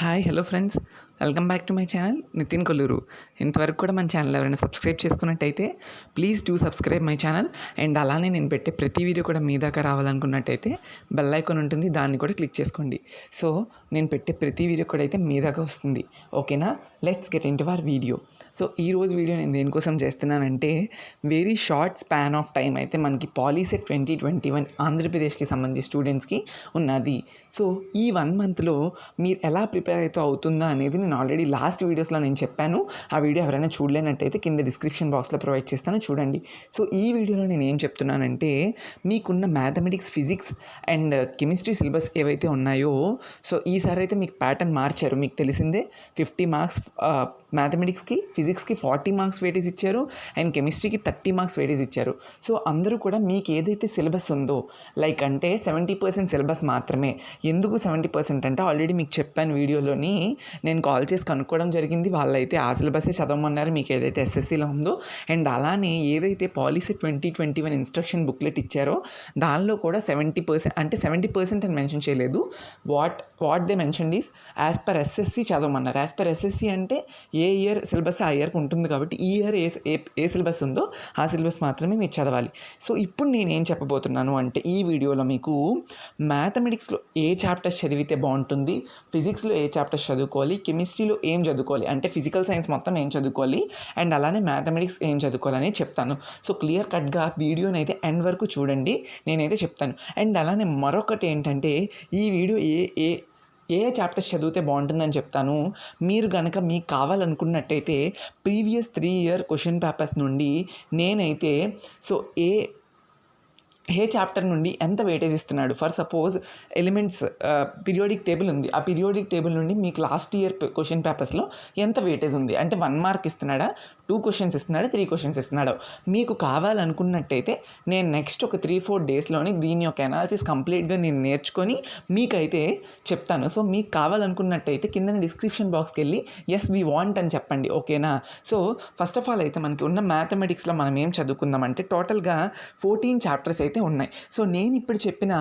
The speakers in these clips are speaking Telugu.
Hi hello friends, welcome back to my channel Nitin Kolluru. ఇంతవరకు కూడా మన ఛానల్ ఎవరైనా సబ్స్క్రైబ్ చేసుకున్నట్టయితే please do subscribe my channel. And అలానే నేను పెట్టే ప్రతి వీడియో కూడా మీ దాకా రావాలనుకున్నట్టయితే బెల్ ఐకాన్ ఉంటుంది, దాన్ని కూడా క్లిక్ చేసుకోండి. సో నేను పెట్టే ప్రతి వీడియో కూడా అయితే మీ దాకా వస్తుంది. ఓకేనా, let's get in to our video. So ఈరోజు వీడియో నేను దేనికోసం చేస్తున్నానంటే, very short span of time అయితే మనకి పాలీసెట్ 2021 ఆంధ్రప్రదేశ్కి సంబంధించి స్టూడెంట్స్కి ఉన్నది. సో ఈ 1 మంత్లో మీరు ఎలా ప్రిపేర్ అయితే అవుతుందా అనేది నేను ఆల్రెడీ లాస్ట్ వీడియోస్లో నేను చెప్పాను. ఆ వీడియో ఎవరైనా చూడలేనట్టయితే కింద డిస్క్రిప్షన్ బాక్స్లో ప్రొవైడ్ చేస్తాను, చూడండి. సో ఈ వీడియోలో నేను ఏం చెప్తున్నానంటే, మీకున్న mathematics, physics and chemistry syllabus ఏవైతే ఉన్నాయో, సో ఈసారి అయితే మీకు ప్యాటర్న్ మార్చారు. మీకు తెలిసిందే, 50 మార్క్స్ మ్యాథమెటిక్స్కి, ఫిజిక్స్కి 40 మార్క్స్ వెయిటేజ్ ఇచ్చారు అండ్ కెమిస్ట్రీకి 30 మార్క్స్ వెయిటేజ్ ఇచ్చారు. సో అందరూ కూడా మీకు ఏదైతే సిలబస్ ఉందో, లైక్ అంటే 70% సిలబస్ మాత్రమే. ఎందుకు 70% అంటే ఆల్రెడీ మీకు చెప్పాను వీడియోలోని, నేను కాల్ చేసి కనుక్కోవడం జరిగింది. వాళ్ళైతే ఆ సిలబసే చదవమన్నారు, మీకు ఏదైతే ఎస్ఎస్సిలో ఉందో. అండ్ అలానే ఏదైతే పాలీసెట్ 2021 ఇన్స్ట్రక్షన్ బుక్లెట్ ఇచ్చారో దానిలో కూడా 70% అంటే 70% అని మెన్షన్ చేయలేదు. What they mention is as per SSC చదవమన్నారు. యాజ్ పర్ ఎస్ఎస్సి అంటే ఏ ఇయర్ సిలబస్ ఆ ఇయర్కి ఉంటుంది కాబట్టి ఈ ఇయర్ ఏ సిలబస్ ఉందో ఆ సిలబస్ మాత్రమే మీరు చదవాలి. సో ఇప్పుడు నేనేం చెప్పబోతున్నాను అంటే, ఈ వీడియోలో మీకు మ్యాథమెటిక్స్లో ఏ చాప్టర్స్ చదివితే బాగుంటుంది, ఫిజిక్స్లో ఏ చాప్టర్స్ చదువుకోవాలి, కెమిస్ట్రీలో ఏం చదువుకోవాలి, అంటే ఫిజికల్ సైన్స్ మొత్తం ఏం చదువుకోవాలి అండ్ అలానే మ్యాథమెటిక్స్ ఏం చదువుకోవాలని చెప్తాను. సో క్లియర్ కట్గా వీడియోని అయితే ఎండ్ వరకు చూడండి, నేనైతే చెప్తాను. అండ్ అలానే మరొకటి ఏంటంటే, ఈ వీడియో ఏ చాప్టర్స్ చదివితే బాగుంటుందని చెప్తాను. మీరు కనుక మీకు కావాలనుకున్నట్టయితే ప్రీవియస్ 3 ఇయర్ క్వశ్చన్ పేపర్స్ నుండి నేనైతే సో ఏ చాప్టర్ నుండి ఎంత వెయిటేజ్ ఇస్తున్నాడు, for suppose elements periodic table ఉంది, ఆ పీరియాడిక్ టేబుల్ నుండి మీకు లాస్ట్ ఇయర్ క్వశ్చన్ పేపర్స్లో ఎంత వెయిటేజ్ ఉంది, అంటే 1 మార్క్ ఇస్తున్నాడా, 2 క్వశ్చన్స్ ఇస్తున్నాడా, 3 క్వశ్చన్స్ ఇస్తున్నాడా, మీకు కావాలనుకున్నట్టయితే నేను నెక్స్ట్ ఒక 3-4 డేస్లోని దీని యొక్క అనాలిసిస్ కంప్లీట్గా నేను నేర్చుకొని మీకైతే చెప్తాను. సో మీకు కావాలనుకున్నట్టయితే కింద డిస్క్రిప్షన్ బాక్స్కి వెళ్ళి ఎస్ వీ వాంట్ అని చెప్పండి, ఓకేనా. సో ఫస్ట్ ఆఫ్ ఆల్ అయితే మనకి ఉన్న మ్యాథమెటిక్స్లో మనం ఏం చదువుకుందామంటే, టోటల్గా 14 చాప్టర్స్ అయితే ఉన్నాయి. సో నేను ఇప్పుడు చెప్పిన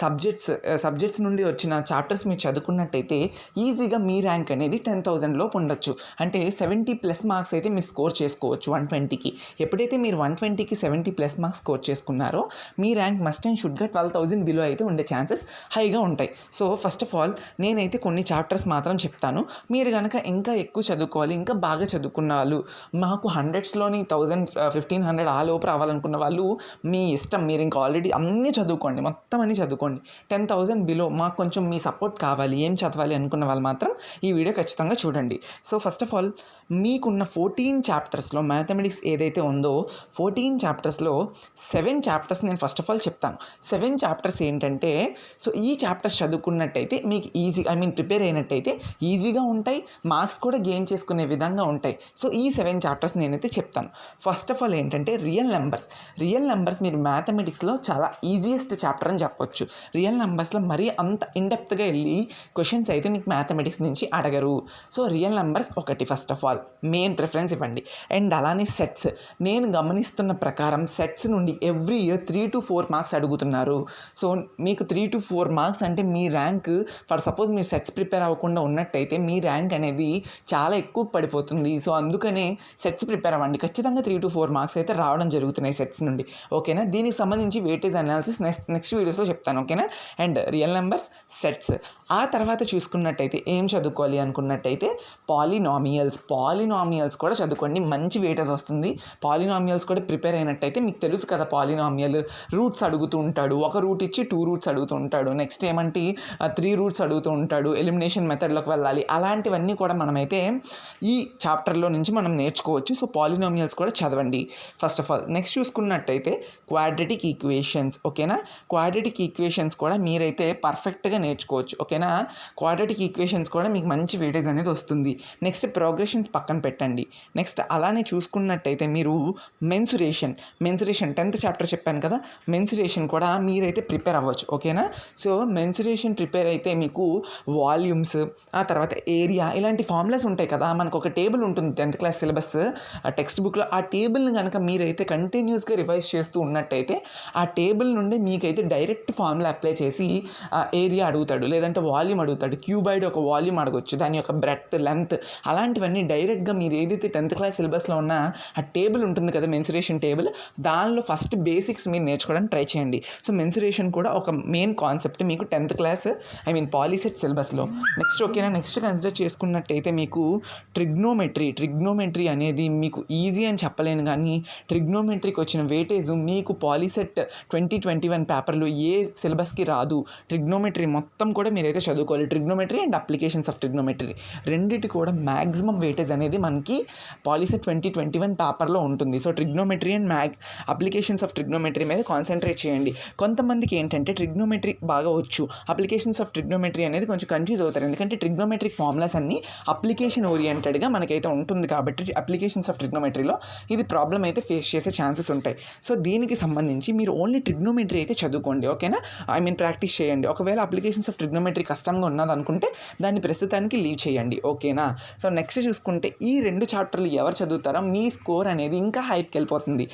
సబ్జెక్ట్స్ నుండి వచ్చిన చాప్టర్స్ మీరు చదువుకున్నట్టయితే ఈజీగా మీ ర్యాంక్ అనేది 10,000 లోపు ఉండొచ్చు. అంటే 70+ మార్క్స్ అయితే మీరు స్కోర్ చేసుకోవచ్చు 120కి. ఎప్పుడైతే మీరు 120కి 70+ మార్క్స్ స్కోర్ చేసుకున్నారో మీ ర్యాంక్ మస్ట్ అండ్ షుడ్గా 12,000 బిలో అయితే ఉండే ఛాన్సెస్ హైగా ఉంటాయి. సో ఫస్ట్ ఆఫ్ ఆల్ నేనైతే కొన్ని చాప్టర్స్ మాత్రం చెప్తాను. మీరు కనుక ఇంకా ఎక్కువ చదువుకోవాలి, ఇంకా బాగా చదువుకున్న వాళ్ళు, మాకు 100స్లోని 1000, 1500 ఆ లోపు రావాలనుకున్న వాళ్ళు మీ ఇష్టం. మీరు ఇంకా ఆల్రెడీ అన్నీ చదువుకోండి, మొత్తం అన్నీ చదువుకోండి. 10,000 బిలో మాకు కొంచెం మీ సపోర్ట్ కావాలి, ఏం చదవాలి అనుకున్న వాళ్ళు మాత్రం ఈ వీడియో ఖచ్చితంగా చూడండి. సో ఫస్ట్ ఆఫ్ ఆల్ మీకున్న 14 చాప్టర్స్లో మ్యాథమెటిక్స్ ఏదైతే ఉందో 14 చాప్టర్స్లో 7 చాప్టర్స్ నేను ఫస్ట్ ఆఫ్ ఆల్ చెప్తాను. 7 చాప్టర్స్ ఏంటంటే, సో ఈ చాప్టర్స్ చదువుకున్నట్టయితే మీకు ప్రిపేర్ అయినట్టయితే ఈజీగా ఉంటాయి, మార్క్స్ కూడా గెయిన్ చేసుకునే విధంగా ఉంటాయి. సో ఈ 7 చాప్టర్స్ నేనైతే చెప్తాను. ఫస్ట్ ఆఫ్ ఆల్ ఏంటంటే రియల్ నెంబర్స్ మీరు మ్యాథమెటిక్స్లో చాలా ఈజియెస్ట్ చాప్టర్ అని చెప్పొచ్చు. రియల్ నెంబర్స్లో మరీ అంత ఇన్డెప్త్గా వెళ్ళి క్వశ్చన్స్ అయితే మీకు మ్యాథమెటిక్స్ నుంచి అడగరు. సో రియల్ నెంబర్స్ ఒకటి first of all main preference ఇవ్వండి. అండ్ అలానే సెట్స్, నేను గమనిస్తున్న ప్రకారం సెట్స్ నుండి ఎవ్రీ ఇయర్ 3 to 4 మార్క్స్ అడుగుతున్నారు. సో మీకు 3 to 4 మార్క్స్ అంటే మీ ర్యాంక్, ఫర్ సపోజ్ మీరు సెట్స్ ప్రిపేర్ అవ్వకుండా ఉన్నట్టయితే మీ ర్యాంక్ అనేది చాలా ఎక్కువ పడిపోతుంది. సో అందుకనే సెట్స్ ప్రిపేర్ అవ్వండి. ఖచ్చితంగా 3 to 4 మార్క్స్ అయితే రావడం జరుగుతున్నాయి సెట్స్ నుండి, ఓకేనా. దీనికి సంబంధించి వెయిటేజ్ అనాలిసిస్ నెక్స్ట్ వీడియోస్లో చెప్తాను, ఓకేనా. అండ్ రియల్ నెంబర్స్, సెట్స్, ఆ తర్వాత చూసుకున్నట్టయితే ఏం చదువుకోవాలి అనుకున్నట్టయితే పాలినామియల్స్ కూడా చదువుకోండి, మంచి వెయిటేజ్ వస్తుంది. పాలినామియల్స్ కూడా ప్రిపేర్ అయినట్టయితే మీకు తెలుసు కదా, పాలినామియల్ రూట్స్ అడుగుతూ ఉంటాడు, ఒక రూట్ ఇచ్చి 2 రూట్స్ అడుగుతూ ఉంటాడు, నెక్స్ట్ ఏమంటే 3 రూట్స్ అడుగుతూ ఉంటాడు, ఎలిమినేషన్ మెథడ్లోకి వెళ్ళాలి. అలాంటివన్నీ కూడా మనమైతే ఈ చాప్టర్లో నుంచి మనం నేర్చుకోవచ్చు. సో పాలినామియల్స్ కూడా చదవండి ఫస్ట్ ఆఫ్ ఆల్. నెక్స్ట్ చూసుకున్నట్టయితే క్వాడ్రటిక్ ఈక్వేషన్స్, ఓకేనా. క్వాడ్రటిక్ ఈక్వేషన్స్ కూడా మీరైతే పర్ఫెక్ట్గా నేర్చుకోవచ్చు, ఓకేనా. క్వాడ్రటిక్ ఈక్వేషన్స్ కూడా మీకు మంచి వెయిటేజ్ అనేది వస్తుంది. నెక్స్ట్ ప్రోగ్రెషన్స్ పక్కన పెట్టండి. నెక్స్ట్ అలానే చూసుకున్నట్టయితే మీరు మెన్సురేషన్ 10th చాప్టర్ చెప్పాను కదా, మెన్సురేషన్ కూడా మీరైతే ప్రిపేర్ అవ్వచ్చు, ఓకేనా. సో మెన్సురేషన్ ప్రిపేర్ అయితే మీకు వాల్యూమ్స్, ఆ తర్వాత ఏరియా, ఇలాంటి ఫార్ములాస్ ఉంటాయి కదా. మనకు ఒక టేబుల్ ఉంటుంది 10th క్లాస్ సిలబస్ టెక్స్ట్ బుక్లో. ఆ టేబుల్ని కనుక మీరైతే కంటిన్యూస్గా రివైజ్ చేస్తూ ఉన్నట్టయితే ఆ టేబుల్ నుండి మీకైతే డైరెక్ట్ ఫార్ములా అప్లై చేసి ఏరియా అడుగుతాడు, లేదంటే వాల్యూమ్ అడుగుతాడు. క్యూబాయిడ్ ఒక వాల్యూమ్ అడగొచ్చు, దాని యొక్క బ్రెడ్త్, లెంత్, అలాంటివన్నీ డైరెక్ట్గా మీరు ఏదైతే 10th క్లాస్ సిలబస్లో ఉన్న ఆ టేబుల్ ఉంటుంది కదా, మెన్సురేషన్ టేబుల్, దానిలో ఫస్ట్ బేసిక్స్ మీరు నేర్చుకోవడానికి ట్రై చేయండి. సో మెన్సురేషన్ కూడా ఒక మెయిన్ కాన్సెప్ట్ మీకు 10th క్లాస్ పాలీసెట్ సిలబస్లో. నెక్స్ట్ ఓకేనా, నెక్స్ట్ కన్సిడర్ చేసుకున్నట్టయితే మీకు ట్రిగ్నోమెట్రీ అనేది మీకు ఈజీ అని చెప్పలేను, కానీ ట్రిగ్నోమెట్రీకి వచ్చిన వెయిటేజ్ మీకు పాలీసెట్ 2021 పేపర్లో ఏ సిలబస్కి రాదు. ట్రిగ్నోమెట్రీ మొత్తం కూడా మీరైతే చదువుకోవాలి. Trigonometry and applications of trigonometry రెండింటి కూడా మ్యాక్సిమం వెయిటేజ్ అనేది మనకి పాలీసెట్ 2021 పేపర్లో ఉంటుంది. So trigonometry and applications of trigonometry మీద కాన్సన్ట్రేట్ చేయండి. కొంతమందికి ఏంటంటే ట్రిగ్నోమెట్రీ బాగా వచ్చు, అప్లికేషన్స్ ఆఫ్ ట్రిగ్నోమెట్రీ అనేది కొంచెం కన్ఫ్యూజ్ అవుతారు. ఎందుకంటే ట్రిగ్నోమెట్రిక్ ఫార్ములాస్ అన్ని అప్లికేషన్ ఓరియంటెడ్గా మనకైతే ఉంటుంది కాబట్టి అప్లికేషన్స్ ఆఫ్ ట్రిగ్నోమెట్రీలో ఇది ప్రాబ్లం అయితే ఫేస్ చేసే ఛాన్సెస్ ఉంటాయి. సో దీనికి సంబంధించి మీరు ఓన్లీ ట్రిగ్నోమెట్రీ అయితే చదువుకోండి, ఓకేనా. ప్రాక్టీస్ చేయండి. ఒకవేళ అప్లికేషన్స్ ఆఫ్ ట్రిగ్నోమెట్రీ కష్టంగా ఉన్నదనుకుంటే దాన్ని ప్రస్తుతానికి లీవ్ చేయండి, ఓకేనా. సో నెక్స్ట్ చూసుకుంటే ఈ 2 చాప్టర్లు ఎవరు చదువుతారో మీ స్కోర్ అనేది ఇంకా హైప్కి వెళ్ళిపోతుంది.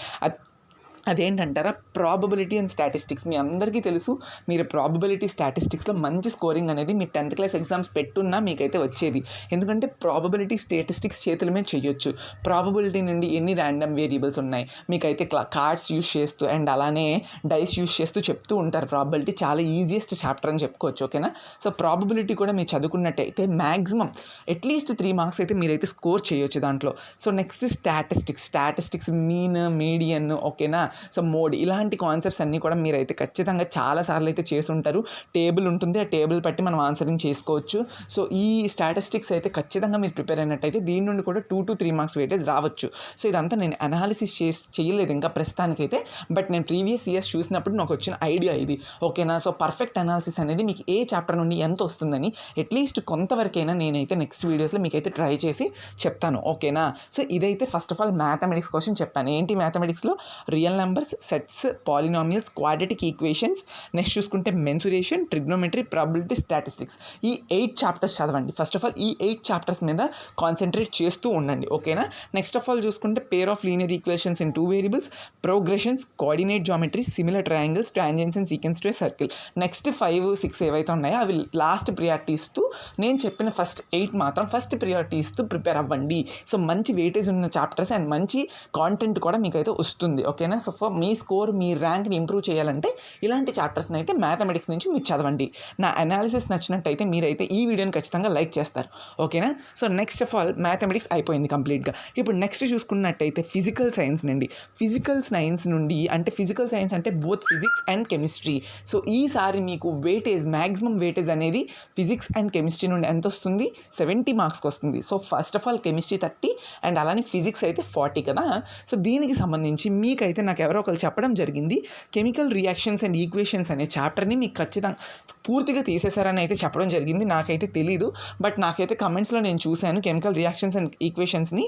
అదేంటంటారా, ప్రాబబిలిటీ అండ్ స్టాటిస్టిక్స్. మీ అందరికీ తెలుసు, మీరు ప్రాబబిలిటీ స్టాటిస్టిక్స్లో మంచి స్కోరింగ్ అనేది మీ 10th క్లాస్ ఎగ్జామ్స్ పెట్టున్నా మీకైతే వచ్చేది. ఎందుకంటే ప్రాబబిలిటీ స్టాటిస్టిక్స్ చేతుల మీద చేయొచ్చు. ప్రాబబిలిటీ నుండి ఎన్ని ర్యాండమ్ వేరియబుల్స్ ఉన్నాయి మీకైతే కార్డ్స్ యూస్ చేస్తూ అండ్ అలానే డైస్ యూస్ చేస్తూ చెప్తూ ఉంటారు. ప్రాబబిలిటీ చాలా ఈజియెస్ట్ చాప్టర్ అని చెప్పుకోవచ్చు, ఓకేనా. సో ప్రాబబిలిటీ కూడా మీరు చదువుకున్నట్టయితే మ్యాక్సిమం అట్లీస్ట్ 3 మార్క్స్ అయితే మీరైతే స్కోర్ చేయొచ్చు దాంట్లో. So next statistics mean, median, ఓకేనా. సో మోడ్, ఇలాంటి కాన్సెప్ట్స్ అన్నీ కూడా మీరైతే ఖచ్చితంగా చాలాసార్లు అయితే చేసి ఉంటారు. టేబుల్ ఉంటుంది, ఆ టేబుల్ బట్టి మనం ఆన్సరింగ్ చేసుకోవచ్చు. సో ఈ స్టాటిస్టిక్స్ అయితే ఖచ్చితంగా మీరు ప్రిపేర్ అయినట్టయితే దీని నుండి కూడా 2 to 3 మార్క్స్ వెయిటేజ్ రావచ్చు. సో ఇదంతా నేను అనాలిసిస్ చేయలేదు ఇంకా ప్రస్తుతానికైతే, బట్ నేను ప్రీవియస్ ఇయర్స్ చూసినప్పుడు నాకు వచ్చిన ఐడియా ఇది, ఓకేనా. సో పర్ఫెక్ట్ అనాలిసిస్ అనేది మీకు ఏ చాప్టర్ నుండి ఎంత వస్తుందని అట్లీస్ట్ కొంతవరకైనా నేనైతే నెక్స్ట్ వీడియోస్లో మీకైతే ట్రై చేసి చెప్తాను, ఓకేనా. సో ఇదైతే first of all mathematics question చెప్పాను. ఏంటి మ్యాథమెటిక్స్లో real numbers, sets, polynomials, quadratic equations, next చూసుకుంటే మెన్సురేషన్, ట్రిగ్నోమెట్రీ, ప్రాబబిలిటీ, స్టాటిస్టిక్స్. ఈ 8 చాప్టర్స్ చదవండి. ఫస్ట్ ఆఫ్ ఆల్ ఈ 8 చాప్టర్స్ మీద కాన్సన్ట్రేట్ చేస్తూ ఉండండి, ఓకేనా. నెక్స్ట్ ఆఫ్ ఆల్ చూసుకుంటే pair of linear equations in 2 variables, progressions, coordinate geometry, similar triangles, tangents and sequence to a circle. Next 5, 6 ఏవైతే ఉన్నాయో అవి లాస్ట్ ప్రియారిటీ ఇస్తూ, నేను చెప్పిన ఫస్ట్ 8 మాత్రం ఫస్ట్ ప్రియారిటీ ఇస్తూ ప్రిపేర్ అవ్వండి. సో మంచి వెయిటేజ్ ఉన్న చాప్టర్స్ అండ్ మంచి కాంటెంట్ కూడా మీకైతే వస్తుంది, ఓకేనా. సో మీ స్కోర్, మీ ర్యాంక్ని ఇంప్రూవ్ చేయాలంటే ఇలాంటి చాప్టర్స్ని అయితే మ్యాథమెటిక్స్ నుంచి మీరు చదవండి. నా అనాలిసిస్ నచ్చినట్టయితే మీరైతే ఈ వీడియోని ఖచ్చితంగా లైక్ చేస్తారు, ఓకేనా. So next of all mathematics అయిపోయింది కంప్లీట్గా. ఇప్పుడు నెక్స్ట్ చూసుకున్నట్టయితే ఫిజికల్ సైన్స్ నుండి అంటే ఫిజికల్ సైన్స్ అంటే both physics and chemistry. So ఈసారి మీకు వెయిటేజ్, మ్యాక్సిమం వెయిటేజ్ అనేది ఫిజిక్స్ అండ్ కెమిస్ట్రీ నుండి ఎంత వస్తుంది, 70 మార్క్స్కి వస్తుంది. So first of all chemistry 30 and అలానే ఫిజిక్స్ అయితే 40 కదా. సో దీనికి సంబంధించి మీకైతే నాకు ఎవరో ఒకరు చెప్పడం జరిగింది, కెమికల్ రియాక్షన్స్ అండ్ ఈక్వేషన్స్ అనే చాప్టర్ని మీకు ఖచ్చితంగా పూర్తిగా తీసేశారని అయితే చెప్పడం జరిగింది. నాకైతే తెలీదు, బట్ నాకైతే కమెంట్స్లో నేను చూశాను కెమికల్ రియాక్షన్స్ అండ్ ఈక్వేషన్స్ని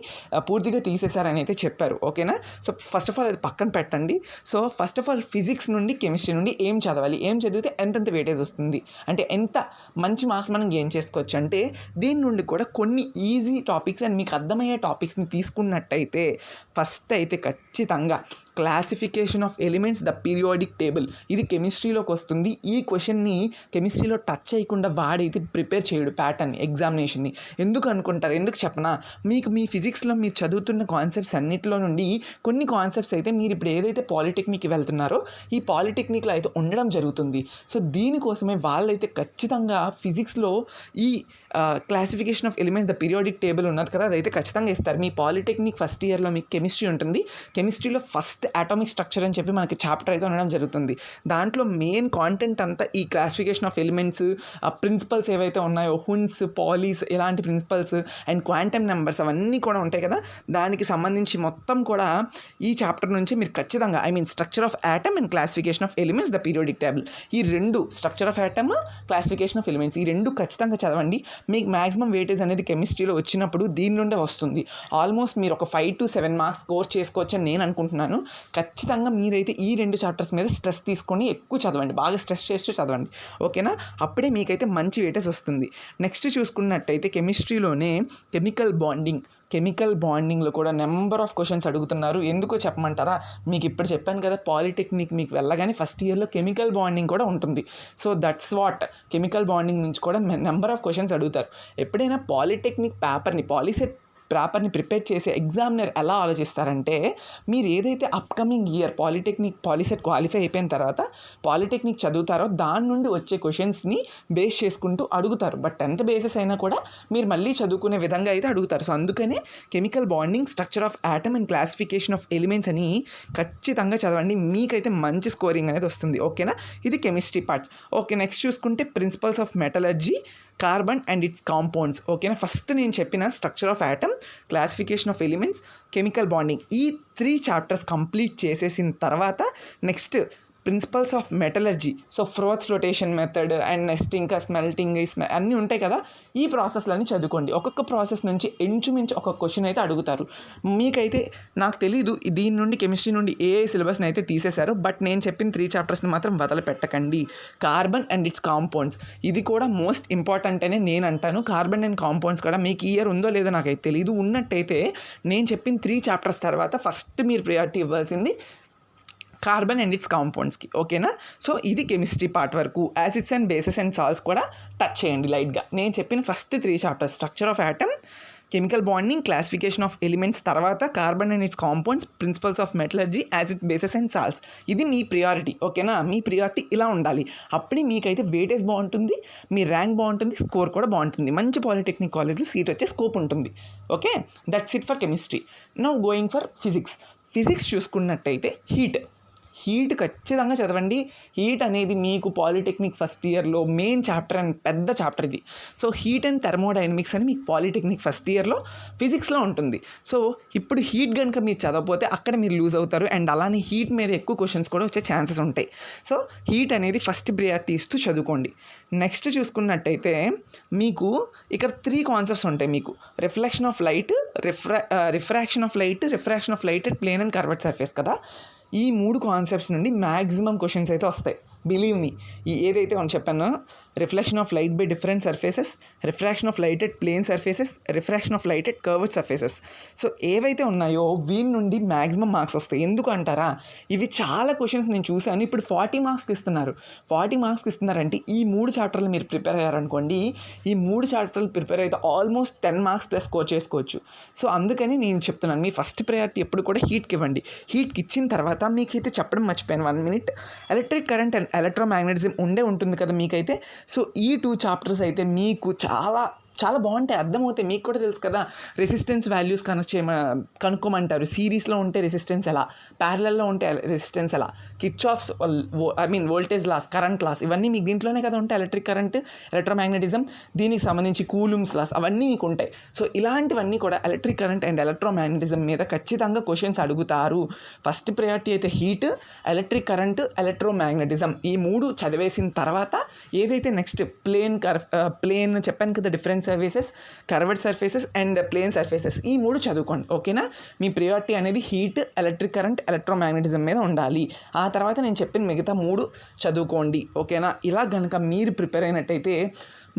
పూర్తిగా తీసేశారని అయితే చెప్పారు, ఓకేనా. సో ఫస్ట్ ఆఫ్ ఆల్ అది పక్కన పెట్టండి. So first of all physics నుండి, కెమిస్ట్రీ నుండి ఏం చదవాలి, ఏం చదివితే ఎంతెంత వెయిటేజ్ వస్తుంది, అంటే ఎంత మంచి మార్క్స్ మనం గెయిన్ చేసుకోవచ్చు అంటే దీని నుండి కూడా కొన్ని ఈజీ టాపిక్స్ అండ్ మీకు అర్థమయ్యే టాపిక్స్ని తీసుకున్నట్టయితే ఫస్ట్ అయితే ఖచ్చితంగా classification of elements, the periodic table, ఇది కెమిస్ట్రీలోకి వస్తుంది. ఈ క్వశ్చన్ని కెమిస్ట్రీలో టచ్ చేయకుండా వాడైతే ప్రిపేర్ చేయడు ప్యాటర్న్ ఎగ్జామినేషన్ని. ఎందుకు అనుకుంటారు, ఎందుకు చెప్పనా, మీకు మీ ఫిజిక్స్లో మీరు చదువుతున్న కాన్సెప్ట్స్ అన్నిటిలో నుండి కొన్ని కాన్సెప్ట్స్ అయితే మీరు ఇప్పుడు ఏదైతే పాలిటెక్నిక్కి వెళ్తున్నారో ఈ పాలిటెక్నిక్లో అయితే ఉండడం జరుగుతుంది. సో దీనికోసమే వాళ్ళైతే ఖచ్చితంగా ఫిజిక్స్లో ఈ classification of elements, the periodic table ఉన్నది కదా, అదైతే ఖచ్చితంగా ఇస్తారు. మీ పాలిటెక్నిక్ ఫస్ట్ ఇయర్లో మీకు కెమిస్ట్రీ ఉంటుంది. కెమిస్ట్రీలో ఫస్ట్ అటామిక్ స్ట్రక్చర్ అని చెప్పి మనకి చాప్టర్ అయితే ఉండడం జరుగుతుంది. దాంట్లో మెయిన్ కాంటెంట్ అంతా ఈ క్లాసిఫికేషన్ ఆఫ్ ఎలిమెంట్స్, ప్రిన్సిపల్స్ ఏవైతే ఉన్నాయో, హున్స్, పాలీస్, ఇలాంటి ప్రిన్సిపల్స్ అండ్ క్వాంటమ్ నెంబర్స్ అవన్నీ కూడా ఉంటాయి కదా, దానికి సంబంధించి మొత్తం కూడా ఈ చాప్టర్ నుంచి మీరు ఖచ్చితంగా structure of atom and classification of elements, the periodic table, ఈ రెండు, structure of atom, classification of elements, ఈ రెండు ఖచ్చితంగా చదవండి. మీకు మ్యాక్సిమం వెయిటేజ్ అనేది కెమిస్ట్రీలో వచ్చినప్పుడు దీని నుండే వస్తుంది. ఆల్మోస్ట్ మీరు ఒక 5 to 7 మార్క్స్ స్కోర్ చేసుకోవచ్చు అని నేను అనుకుంటున్నాను. ఖచ్చితంగా మీరైతే ఈ 2 చాప్టర్స్ మీద స్ట్రెస్ తీసుకొని ఎక్కువ చదవండి, బాగా స్ట్రెస్ చేస్తూ చదవండి, ఓకేనా? అప్పుడే మీకైతే మంచి వెయిటేజ్ వస్తుంది. నెక్స్ట్ చూసుకున్నట్టయితే కెమిస్ట్రీలోనే కెమికల్ బాండింగ్లో కూడా నెంబర్ ఆఫ్ క్వశ్చన్స్ అడుగుతున్నారు. ఎందుకో చెప్పమంటారా? మీకు ఇప్పుడు చెప్పాను కదా, పాలిటెక్నిక్ మీకు వెళ్ళగానే ఫస్ట్ ఇయర్లో కెమికల్ బాండింగ్ కూడా ఉంటుంది. So that's what, chemical bonding నుంచి కూడా నెంబర్ ఆఫ్ క్వశ్చన్స్ అడుగుతారు. ఎప్పుడైనా పాలిటెక్నిక్ పేపర్ని ప్రిపేర్ చేసే ఎగ్జామినర్ ఎలా ఆలోచిస్తారంటే, మీరు ఏదైతే అప్కమింగ్ ఇయర్ పాలిసెట్ క్వాలిఫై అయిపోయిన తర్వాత పాలిటెక్నిక్ చదువుతారో దాని నుండి వచ్చే క్వశ్చన్స్ని బేస్ చేసుకుంటూ అడుగుతారు. బట్ 10th బేసిస్ అయినా కూడా మీరు మళ్ళీ చదువుకునే విధంగా అయితే అడుగుతారు. సో అందుకనే chemical bonding, structure of atom and classification of elements అని ఖచ్చితంగా చదవండి, మీకైతే మంచి స్కోరింగ్ అనేది వస్తుంది, ఓకేనా? ఇది కెమిస్ట్రీ పార్ట్స్. ఓకే, నెక్స్ట్ చూసుకుంటే principles of metallurgy, carbon and its compounds, ఓకేనా? ఫస్ట్ నేను చెప్పిన structure of atom, classification of elements, chemical bonding, ఈ 3 చాప్టర్స్ కంప్లీట్ చేసేసిన తర్వాత next principles of metallurgy, so flotation method and next ఇంకా స్మెల్టింగ్ అన్నీ ఉంటాయి కదా, ఈ ప్రాసెస్లన్నీ చదువుకోండి. ఒక్కొక్క ప్రాసెస్ నుంచి ఇంచుమించు ఒక క్వశ్చన్ అయితే అడుగుతారు. మీకైతే నాకు తెలీదు దీని నుండి కెమిస్ట్రీ నుండి ఏ సిలబస్ని అయితే తీసేశారు, బట్ నేను చెప్పిన 3 చాప్టర్స్ని మాత్రం వదిలిపెట్టకండి. కార్బన్ అండ్ ఇట్స్ కాంపౌండ్స్, ఇది కూడా మోస్ట్ ఇంపార్టెంట్ అనే నేను అంటాను. కార్బన్ అండ్ కాంపౌండ్స్ కూడా మీకు ఇయర్ ఉందో లేదో నాకైతే తెలీదు, ఉన్నట్టయితే నేను చెప్పిన 3 చాప్టర్స్ తర్వాత ఫస్ట్ మీరు ప్రయారిటీ ఇవ్వాల్సింది కార్బన్ అండ్ ఇట్స్ కాంపౌండ్స్కి, ఓకేనా? సో ఇది కెమిస్ట్రీ పార్ట్ వరకు. Acids and bases and salts కూడా టచ్ చేయండి లైట్గా. నేను చెప్పిన first 3 chapters, structure of atom, chemical bonding, classification of elements, తర్వాత carbon and its compounds, principles of metallurgy, acids, bases and salts, ఇది మీ ప్రియారిటీ, ఓకేనా? మీ ప్రియారిటీ ఇలా ఉండాలి. అప్పుడే మీకైతే వెయిటేజ్ బాగుంటుంది, మీ ర్యాంక్ బాగుంటుంది, స్కోర్ కూడా బాగుంటుంది, మంచి పాలిటెక్నిక్ కాలేజ్లో సీట్ వచ్చే స్కోప్ ఉంటుంది, okay? That's it for chemistry. Now going for physics చూసుకున్నట్టయితే హీట్ ఖచ్చితంగా చదవండి. హీట్ అనేది మీకు పాలిటెక్నిక్ ఫస్ట్ ఇయర్లో మెయిన్ చాప్టర్ అండ్ పెద్ద చాప్టర్ ఇది. సో హీట్ అండ్ థర్మోడైనమిక్స్ అని మీకు పాలిటెక్నిక్ ఫస్ట్ ఇయర్లో ఫిజిక్స్లో ఉంటుంది. సో ఇప్పుడు హీట్ కనుక మీరు చదవకపోతే అక్కడ మీరు లూజ్ అవుతారు, అండ్ అలానే హీట్ మీద ఎక్కువ క్వశ్చన్స్ కూడా వచ్చే ఛాన్సెస్ ఉంటాయి. సో హీట్ అనేది ఫస్ట్ ప్రియారిటీ ఇస్తూ చదువుకోండి. నెక్స్ట్ చూసుకున్నట్టయితే మీకు ఇక్కడ 3 కాన్సెప్ట్స్ ఉంటాయి. మీకు refraction of light at plane and curved surface కదా. ఈ 3 కాన్సెప్ట్స్ నుండి మ్యాక్సిమం క్వశ్చన్స్ అయితే వస్తాయి, బిలీవ్ మీ. ఏదైతే అని చెప్పానో, reflection of light by different surfaces, refraction of light at plane surfaces, refraction of light at curved surfaces, so ఏవైతే ఉన్నాయో వీటి నుండి మ్యాక్సిమం మార్క్స్ వస్తాయి. ఎందుకు అంటారా, ఇవి చాలా క్వశ్చన్స్ నేను చూశాను. ఇప్పుడు 40 మార్క్స్కి ఇస్తున్నారంటే ఈ 3 చాప్టర్లు మీరు ప్రిపేర్ అయ్యారనుకోండి, ఈ 3 చాప్టర్లు ప్రిపేర్ అయితే ఆల్మోస్ట్ 10 మార్క్స్ ప్లస్ స్కోర్ చేసుకోవచ్చు. సో అందుకని నేను చెప్తున్నాను, మీ ఫస్ట్ ప్రయారిటీ ఎప్పుడు కూడా హీట్కి ఇవ్వండి. హీట్కి ఇచ్చిన తర్వాత మీకైతే చెప్పడం మర్చిపోయాను, 1 minute, electric current and electromagnetism ఉంటుంది కదా మీకైతే. సో ఈ 2 చాప్టర్స్ అయితే మీకు చాలా చాలా బాగుంటాయి, అర్థమవుతాయి. మీకు కూడా తెలుసు కదా, రెసిస్టెన్స్ వాల్యూస్ కనుక్కోమంటారు. సిరీస్లో ఉంటే రెసిస్టెన్స్ ఎలా, ప్యారలల్లో ఉంటే రెసిస్టెన్స్ ఎలా, Kirchhoff's voltage laws, current laws, ఇవన్నీ మీకు దీంట్లోనే కదా ఉంటాయి. ఎలక్ట్రిక్ కరెంట్, ఎలక్ట్రోమాగ్నెటిజం, దీనికి సంబంధించి కూలుమ్స్ లాస్, అవన్నీ మీకు ఉంటాయి. సో ఇలాంటివన్నీ కూడా ఎలక్ట్రిక్ కరెంట్ అండ్ ఎలక్ట్రోమాగ్నెటిజం మీద ఖచ్చితంగా క్వశ్చన్స్ అడుగుతారు. ఫస్ట్ ప్రయారిటీ అయితే హీట్, ఎలక్ట్రిక్ కరెంట్, ఎలక్ట్రోమాగ్నెటిజం, ఈ 3 చదివేసిన తర్వాత ఏదైతే నెక్స్ట్ ప్లేన్ చెప్పాను కదా, different surfaces, curved surfaces and plane surfaces, ఈ 3 చదువుకోండి, ఓకేనా? మీ ప్రియారిటీ అనేది హీట్, ఎలక్ట్రిక్ కరెంట్, ఎలక్ట్రోమాగ్నెటిజం మీద ఉండాలి. ఆ తర్వాత నేను చెప్పిన మిగతా 3 చదువుకోండి, ఓకేనా? ఇలా కనుక మీరు ప్రిపేర్ అయినట్టయితే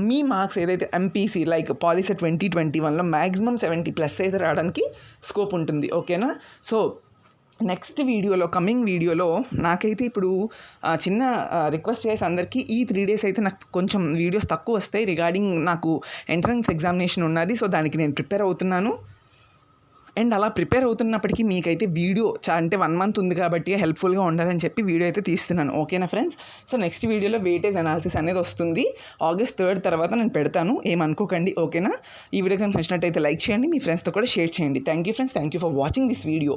మీ మార్క్స్ ఏదైతే ఎంపీసీ లైక్ పాలిసెట్ 2021లో మ్యాక్సిమం 70+ అయితే రావడానికి స్కోప్ ఉంటుంది, ఓకేనా? సో నెక్స్ట్ వీడియోలో, కమింగ్ వీడియోలో నాకైతే ఇప్పుడు చిన్న రిక్వెస్ట్ చేసి అందరికీ, ఈ 3 days అయితే నాకు కొంచెం వీడియోస్ తక్కువ వస్తాయి రిగార్డింగ్ నాకు ఎంట్రన్స్ ఎగ్జామినేషన్ ఉన్నది. సో దానికి నేను ప్రిపేర్ అవుతున్నాను. అండ్ అలా ప్రిపేర్ అవుతున్నప్పటికీ మీకైతే వీడియో అంటే 1 month ఉంది కాబట్టి హెల్ప్ఫుల్గా ఉండాలని చెప్పి వీడియో అయితే తీస్తున్నాను, ఓకేనా ఫ్రెండ్స్? సో నెక్స్ట్ వీడియోలో వెయిటేజ్ అనాలిసిస్ అనేది వస్తుంది. August 3rd తర్వాత నేను పెడతాను, ఏమనుకోకండి, ఓకేనా? ఈ వీడియో కనుక నచ్చినట్టయితే లైక్ చేయండి, మీ ఫ్రెండ్స్తో కూడా షేర్ చేయండి. Thank you friends, thank you for watching this video.